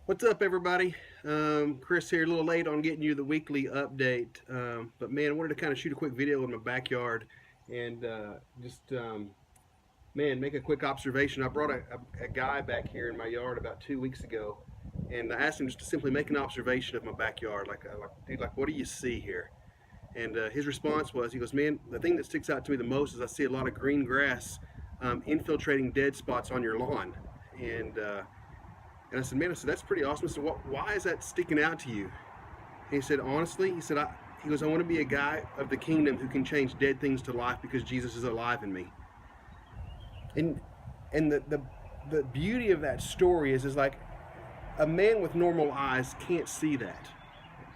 What's up, everybody? Chris here, a little late on getting you the weekly update. But man, I wanted to kind of shoot a quick video in my backyard and man, make a quick observation. I brought a guy back here in my yard about 2 weeks ago, and I asked him just to simply make an observation of my backyard. Dude, like, what do you see here? And his response was, he goes, man, the thing that sticks out to me the most is I see a lot of green grass infiltrating dead spots on your lawn. And uh, and I said, man, that's pretty awesome. So why is that sticking out to you? And he said, honestly, he goes, I want to be a guy of the kingdom who can change dead things to life because Jesus is alive in me. And the beauty of that story is like a man with normal eyes can't see that.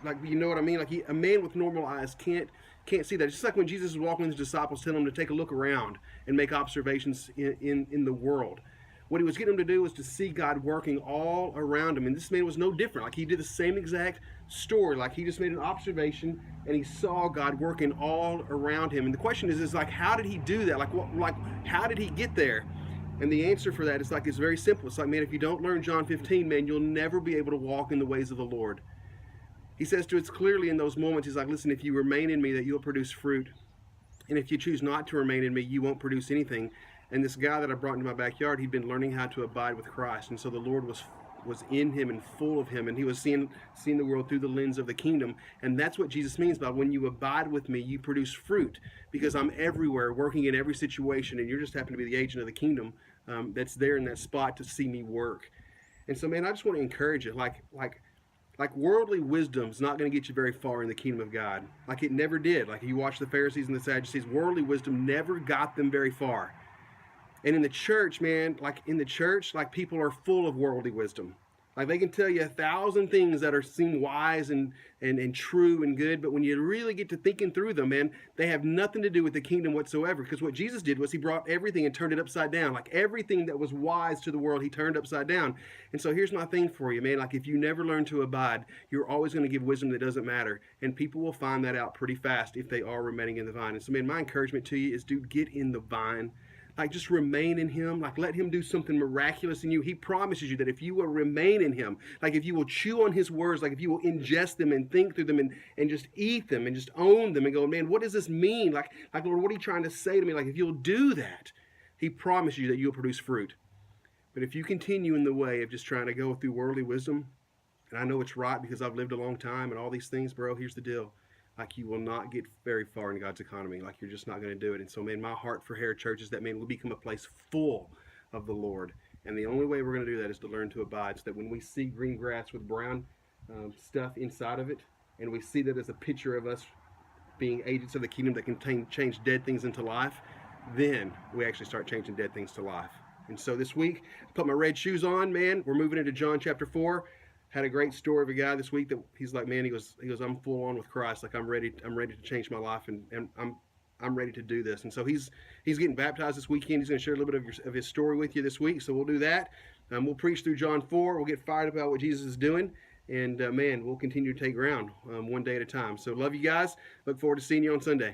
Like, you know what I mean? Like a man with normal eyes can't see that. It's just like when Jesus was walking with his disciples, telling them to take a look around and make observations in the world. What he was getting them to do was to see God working all around him. And this man was no different. Like, he did the same exact story. Like, he just made an observation and he saw God working all around him. And the question is like, how did he do that? How did he get there? And the answer for that is like, it's very simple. It's like, man, if you don't learn John 15, man, you'll never be able to walk in the ways of the Lord. He says to us clearly in those moments, he's like, listen, if you remain in me, that you'll produce fruit. And if you choose not to remain in me, you won't produce anything. And this guy that I brought into my backyard, he'd been learning how to abide with Christ. And so the Lord was in him and full of him. And he was seeing the world through the lens of the kingdom. And that's what Jesus means by when you abide with me, you produce fruit. Because I'm everywhere, working in every situation. And you're just happen to be the agent of the kingdom that's there in that spot to see me work. And so, man, I just want to encourage you. Like worldly wisdom's not going to get you very far in the kingdom of God. Like it never did. Like you watch the Pharisees and the Sadducees, worldly wisdom never got them very far. And in the church, man, like people are full of worldly wisdom. Like they can tell you 1,000 things that seem wise and true and good, but when you really get to thinking through them, man, they have nothing to do with the kingdom whatsoever. Because what Jesus did was he brought everything and turned it upside down. Like everything that was wise to the world, he turned upside down. And so here's my thing for you, man. Like if you never learn to abide, you're always going to give wisdom that doesn't matter. And people will find that out pretty fast if they are remaining in the vine. And so, man, my encouragement to you is, dude, get in the vine. Like just remain in him. Like let him do something miraculous in you. He promises you that if you will remain in him, like if you will chew on his words, like if you will ingest them and think through them and just eat them and just own them and go, man, what does this mean? Like Lord, what are you trying to say to me? Like if you'll do that, he promises you that you'll produce fruit. But if you continue in the way of just trying to go through worldly wisdom, and I know it's right because I've lived a long time and all these things, bro, here's the deal. Like you will not get very far in God's economy. Like you're just not going to do it. And so, man, my heart for Heritage Church is that, man, we'll become a place full of the Lord. And the only way we're going to do that is to learn to abide, so that when we see green grass with brown stuff inside of it, and we see that as a picture of us being agents of the kingdom that can change dead things into life, then we actually start changing dead things to life. And so this week, I put my red shoes on, man. We're moving into John chapter 4. Had a great story of a guy this week that he's like, man, he goes, I'm full on with Christ. Like I'm ready to change my life, and I'm ready to do this. And so he's getting baptized this weekend. He's going to share a little bit of his story with you this week. So we'll do that. We'll preach through John 4. We'll get fired about what Jesus is doing, and man, we'll continue to take ground one day at a time. So love you guys. Look forward to seeing you on Sunday.